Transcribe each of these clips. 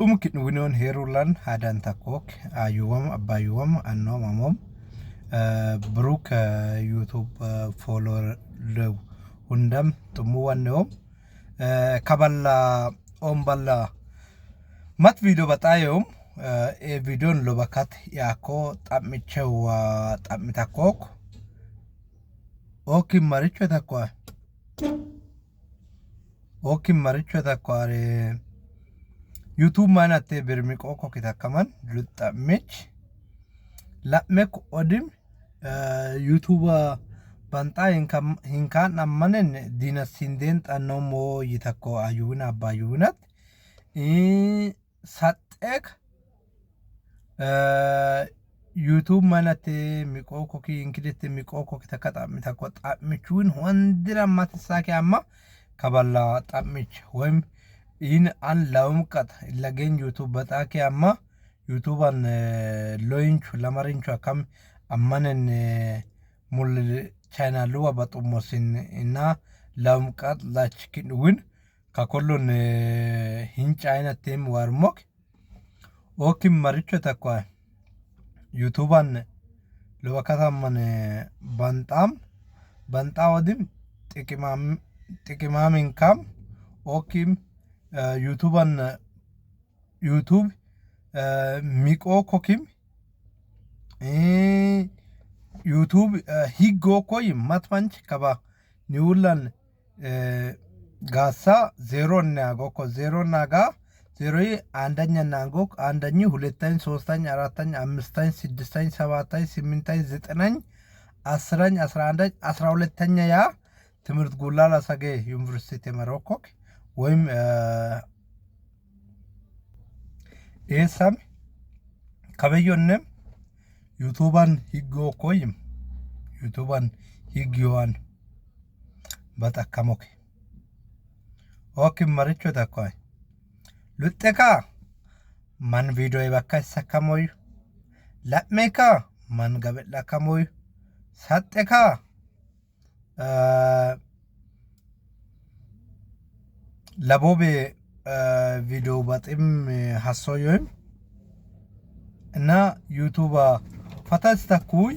Tumkin winon herulan hadan takok ayuwam abayuwam annom amom brook YouTube follower lew hundam tumuwannom kaballa omballa mat video batayom e videon lobakat yako tamichew tamitakok okim maricho takwa re YouTube mana te birmik oko kita kaman luta mech la mek odim YouTube banta hinkan amanen dina sindent anomo yitako ayuna bayunat satek YouTube mana te mikoko ki inkidete mikoko kita kata mitako michun hundira matsake amma kaballa tamich wem in an laumkat lagen YouTube batake amma YouTube an loinchu lamarinchu akam ammanen mul channel luwa batumosin ina laumkat lachkin win kakollon hincha aina tem warmok okim maricho takwa YouTube an luwakata amman bantawadim tikimamin kam okim YouTube miko kokim YouTube higo koyim matmanch kaba niulan gasa zero nagoko zero naga zero andanya nagok andanyi huletain sostany aratany amistany sidistany sabatany simintany zitnany asrany asrandany asrawletanya ya ትምህርት ጉላላ ሰገ ዩኒቨርሲቲ መሮኮክ ወይም ኤሳም ከበዮንም ዩቱባን ሂጎ ኮይም ዩቱባን ሂጊዋን በተከሞክ ኦኪም መርቾ ተኳይ ሉጤካ ማን ቪዲዮ ይበካይ ሰከሞይ ለሜካ ማን ገበላ ከሞይ ሰጤካ ለቦቤ ቪዲዮ ባጥም ሐሶዮም እና ዩቱባ ፈታስታኩይ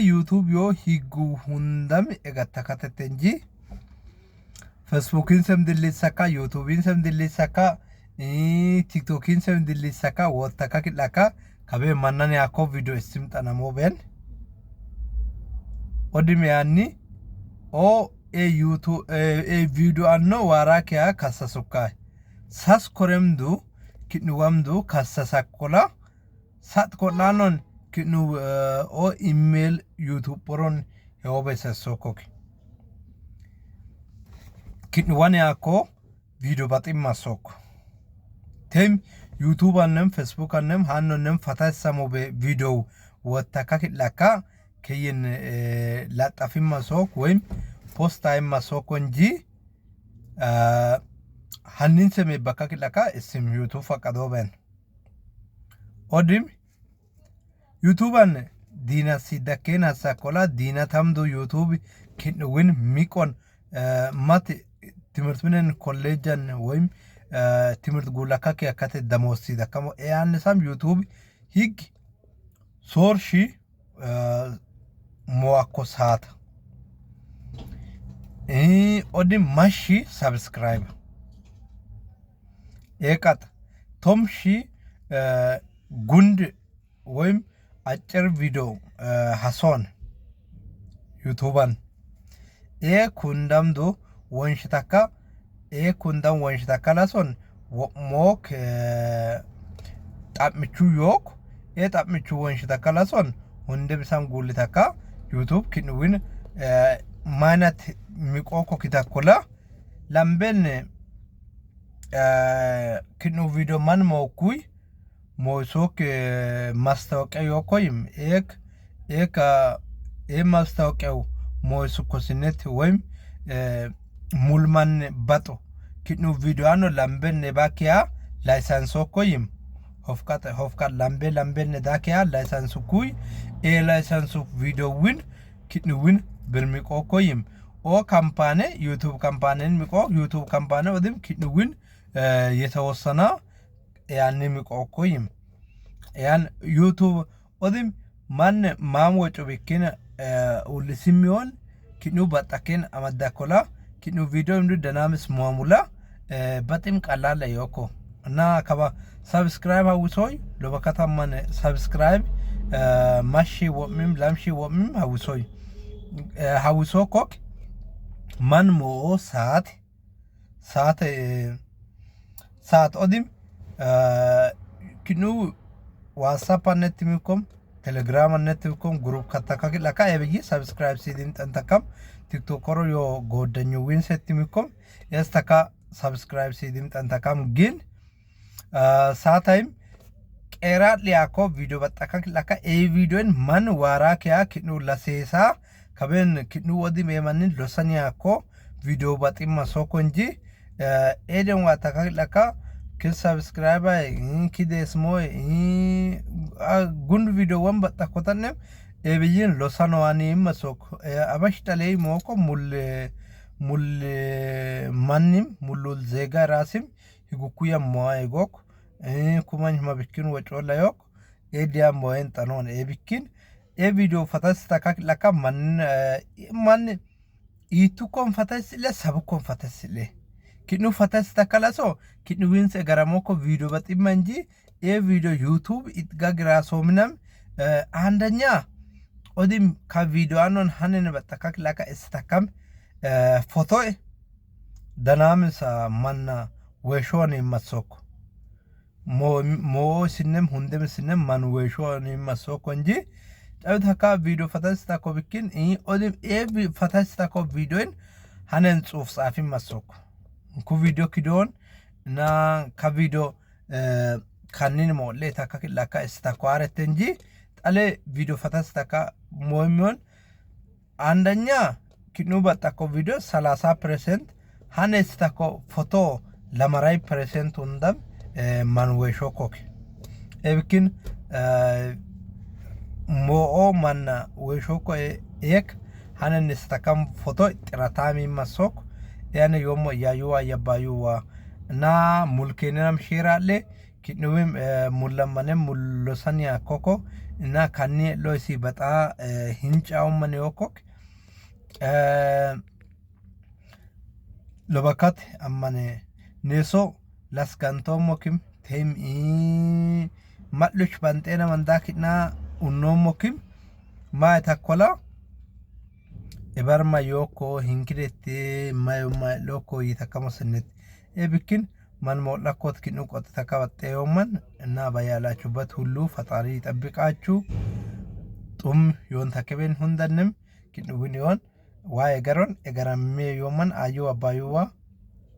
ዩቱብ ዮ ሂጉ ሁንደም እገተከተተ እንጂ ፌስቡክን ሰም ድልሰካ ዩቱብን ሰም ድልሰካ ቲክቶክን ሰም ድልሰካ ወተካ ክላካ ከበ ማናን ያኮ ቪዲዮ እስምጣና ሞበን ኦዲሚያኒ ኦ ዩቱብ ቪዲዮ አኖ ዋራኪያ ካሰሱካ ሳስ ኮረምዱ ክንዋምዱ ካሰሳኮላ ሳት ኮላኖን ክኑ ኦ ኢሜል ዩቱብ ፖሮን የኦበሰሶኮክ ክንዋን ያኮ ቪዲዮ ባጢም ማሶክ ቴም ዩቱብ አንም ፌስቡክ አንም ሃኖንም ፈታሰሙ በቪዲዮ ወተካ ክላካ ከየን ላጣፊም ማሶክ ወይም ፖስት ታይም ማሶክ እንጂ ሃኒን ሰሜ በካ ክላካ እስም ዩቱብ ፈቀዶበን ኦዲም ዩቱባን ዲና ሲዳኬና ሳኮላ ዲና ታምዶ ዩቱብ ክንውን ሚቆን ማት ትምህርት ምንን ኮሌጅን ወይም ትምህርት ጉላካ ከያከተ ደሞስ ሲዳከሞ ያንሳም ዩቱብ ሂግ ሶርሺ ሞአኮሳት ኦዲም ማሺ ሰብስክራይብ ኤቃት ቶምሺ ጉንድ ወይም አጭር ቪዲዮ ሐሶን ዩቱባን ኩንዳምዶ ወንሽታካ ኩንዳም ወንሽታካ ላሶን ሞክ ጣምቹ ዮክ ጣምቹ ወንሽታካ ላሶን ሁንደብሳም ጉልታካ ዩቱብ ክንውን ማናት ሚቆኮ kitakkola lamben ክኑ ቪዲዮ ማን ሞኩይ ሞሶክ ማስታወቂያ yokoyim ማስታወቂያው ሞስኮስነት ወይም ሙልማን ባጦ ክኑ ቪዲዮ አኖ ላምበን ባኪያ ላይሰንስ ኮይም ሆፍካ ላምበን ዳኪያ ላይሰንስ ኩይ ላይሰንስ ቪዲዮ ዊን ክንውን ብርሚቆ ኮይም ካምፓኒ ዩቲዩብ ካምፓኒን ሚቆ ዩቲዩብ ካምፓኒ ወዲም ኪኑዊን የተወሰነ ያን ሚቆኮይም ያን ዩቲዩብ ወዲም ማን ማሞጮ ቢኪን ኡልሲሚዮን ኪኑ በጣከን አመዳኮላ ኪኑ ቪዲዮ እንዱ ደናምስ ሙሙላ በጣም ቀላል ያውቆ እና ከባ ሰብስክራይብ አውሶይ ለበከታማን ሰብስክራይብ ማሺ ወምም ላምሺ ወምም አውሶይ ሀውሶ ኮክ ማን ሞ ሰዓት ኦዲም ኪኑ ዋትስአፕ አነት ሚኮም ቴሌግራም አነት ሚኮም ግሩፕ ከተካክ ለካ የብይ ሰብስክራይብ ሲዲን ጠንተካም ቲክቶከሮ ዮ ጎደኙ ዊንሴት ሚኮም የስተካ ሰብስክራይብ ሲዲን ጠንተካም ግን ሳታይም ቀራጥ ሊያኮ ቪዲዮ በጣካክ ለካ ቪዲዮን ማን ዋራኪያ ኪኑ ለሴሳ ከበን ኪኑ ወዲም የማንን ሎሰኒያኮ ቪዲዮ በጣም ማሶኮ እንጂ ኤደን ዋታካክ ለካ ከሰብስክራይብ ኪደስሞ ጉንድ ቪዲዮ ወን በጣኮተንም ኤብይን ሎሰኖዋኒ ማሶኮ አባሽተለይ ሞኮ ሙል ማንም ሙሉል ዜጋ ራስም ይጉኩያ ሞአይጎክ ኩማኝ ማብኪን ወጮላ ዮክ ኤዲያ ሞየን ጠኖን ኤብኪን ቪዲዮ ፈታስ ተካክ ለካ ማን ይቱኮን ፈታስ ለሰብኮን ፈታስ ኪኑ ፈታስ ተከላሶ ኪኑ ዊንስ ገራሞኮ ቪዲዮ በጥም እንጂ ቪዲዮ ዩቲዩብ ኢትጋግራሶ ምንም አንደኛ ኦዲም ከቪዲዮ አኖን ሀነን በተካክ ለካ እስተካም ፎቶ ደናምሳ ማና ወሾን ይመሶኮ ሞ ሲነም ሁንደም ሲነም ማን ወሾን ይመሶኮ እንጂ ጣውታካ ቪዲዮ ፈታስታኮ ቢኪን ኦዲም ፈታስታኮ ቪዲዮን ሀነን ጽሁፍ ጻፊ መሶኮ ኩ ቪዲዮ ኪዶን እና ከቪዲዮ ካኒን ሞለ ታካክ ለካ እስታኮ አረተ እንጂ ጣለ ቪዲዮ ፈታስታካ ሞሚዮን አንደኛ ኪኑ በጣኮ ቪዲዮ 30% ሀነስ ታኮ ፎቶ ለማራይ ፐርሰንት እንደም ማንዌሾ ኮክ ኤብኪን ሞኦ ማና ወሾኮ ኤክ ሀነንስ ታካም ፎቶ ጥራታሚ ማሶክ ያነ ዮሞ ያዩዋ ያባዩዋ እና ሙልኬናም ሼራለ ኪኑም ሙለማንም ሙሎሰኒያ ኮኮ እና ካኒ ሎሲ በጣ ሂንጫው ማን ዮኮክ ለበካት አማኔ ኔሶ ላስካንቶ ሞኪም ቴም ማሉች ባንጤና መንዳክና ኡኖ ሞኪም ማታኮላ እበርማ ዮኮ ሂንክዴት ማዩማ ሎኮ ይተከመሰነት ኤብኪን ማን ሞላኮት ኪኑ ቆጥ ተካወጠየውማን እና ባያላችሁበት ሁሉ ፈጣሪ ይጠብቃችሁ ጡም ዮን ተከበን ሁንደንም ኪኑ ዊኒዮን ዋይ ገሮን እገራሜ ዮማን አዩ አባዩዋ